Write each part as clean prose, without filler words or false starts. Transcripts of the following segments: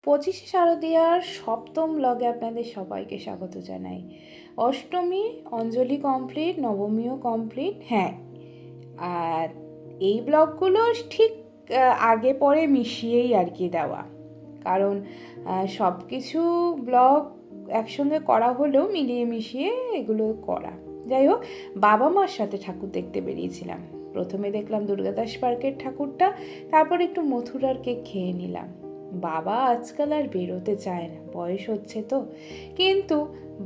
পঁচিশে শারদীয়ার সপ্তম ব্লগে আপনাদের সবাইকে স্বাগত জানাই। অষ্টমী অঞ্জলি কমপ্লিট, নবমীও কমপ্লিট। হ্যাঁ, আর এই ব্লগগুলো ঠিক আগে পরে মিশিয়েই আর কি দেওয়া, কারণ সব কিছু ব্লগ একসঙ্গে করা হলেও মিলিয়ে মিশিয়ে এগুলো করা। যাই হোক, বাবা মার সাথে ঠাকুর দেখতে বেরিয়েছিলাম। প্রথমে দেখলাম দুর্গাদাস পার্কের ঠাকুরটা, তারপর একটু মথুরার কেক খেয়ে নিলাম। বাবা আজকাল আর বেরোতে চায় না, বয়স হচ্ছে তো। কিন্তু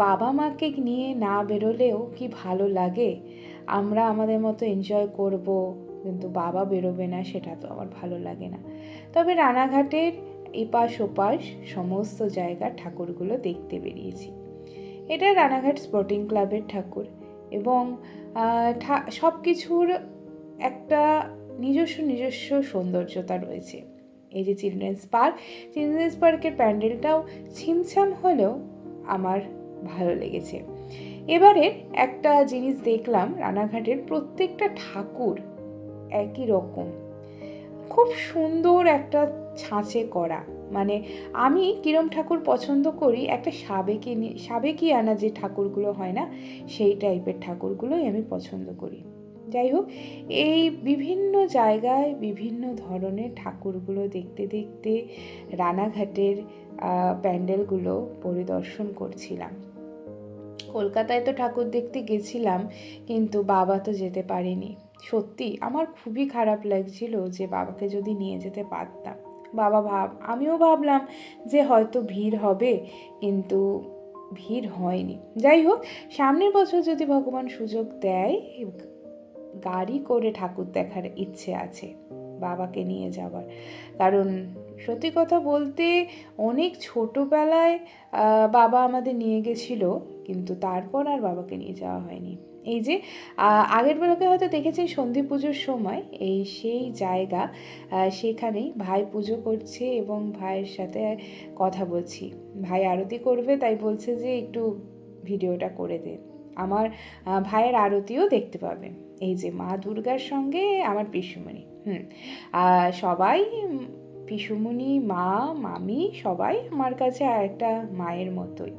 বাবা মাকে নিয়ে না বেরোলেও কি ভালো লাগে। আমরা আমাদের মতো এনজয় করব, কিন্তু বাবা বেরোবে না, সেটা তো আমার ভালো লাগে না। তবে রানাঘাটের এপাশ ওপাশ সমস্ত জায়গার ঠাকুরগুলো দেখতে বেরিয়েছি। এটা রানাঘাট স্পোর্টিং ক্লাবের ঠাকুর, এবং সব কিছুর একটা নিজস্ব সৌন্দর্যতা রয়েছে। এই যে চিলড্রেন্স পার্কের প্যান্ডেলটাও ছিমছাম হলেও আমার ভালো লেগেছে। এবারের একটা জিনিস দেখলাম, রানাঘাটের প্রত্যেকটা ঠাকুর একই রকম, খুব সুন্দর একটা ছাঁচে করা। মানে আমি কিরম ঠাকুর পছন্দ করি, একটা সাবেকি আনা যে ঠাকুরগুলো হয় না, সেই টাইপের ঠাকুরগুলোই আমি পছন্দ করি। যাই হোক, এই বিভিন্ন জায়গায় বিভিন্ন ধরনের ঠাকুরগুলো দেখতে দেখতে রানাঘাটের প্যান্ডেলগুলো পরিদর্শন করছিলাম। কলকাতায় তো ঠাকুর দেখতে গেছিলাম, কিন্তু বাবা তো যেতে পারেনি। সত্যি আমার খুবই খারাপ লাগছিল যে বাবাকে যদি নিয়ে যেতে পারতাম। আমিও ভাবলাম যে হয়তো ভিড় হবে, কিন্তু ভিড় হয়নি। যাই হোক, সামনের বছর যদি ভগবান সুযোগ দেয়, গাড়ি করে ঠাকুর দেখার ইচ্ছে আছে বাবাকে নিয়ে যাওয়ার। কারণ সত্যি কথা বলতে, অনেক ছোটোবেলায় বাবা আমাদের নিয়ে গেছিলো, কিন্তু তারপর আর বাবাকে নিয়ে যাওয়া হয়নি। এই যে আগের বেলাকে হয়তো দেখেছেন সন্ধি পুজোর সময়, সেই জায়গা, সেখানেই ভাই পুজো করছে এবং ভাইয়ের সাথে কথা বলছি। ভাই আরতি করবে, তাই বলছে যে একটু ভিডিওটা করে দে। আমার ভাইয়ের আরতিও দেখতে পাবে। এই যে মা দুর্গার সঙ্গে আমার পিসুমণি, সবাই, পিসুমণি, মা, মামি সবাই আমার কাছে একটা মায়ের মতোই।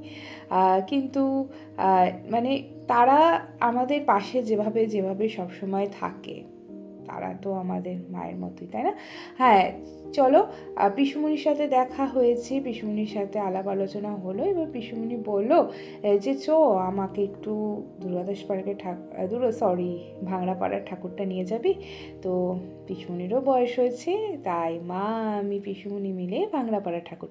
কিন্তু মানে তারা আমাদের পাশে যেভাবে সবসময় থাকে, তারা তো আমাদের মায়ের মতোই, তাই না? হ্যাঁ, চলো, পিসুমণির সাথে দেখা হয়েছে, পিসুমণির সাথে আলাপ আলোচনা হলো। এবার পিসুমণি বললো যে আমাকে একটু দুর্গাদাস পার্কের ভাংড়াপাড়ার ঠাকুরটা নিয়ে যাবি। তো পিসুমণিরও বয়স হয়েছে, তাই মা আমি পিসুমণি মিলে ভাংড়াপাড়ার ঠাকুরটা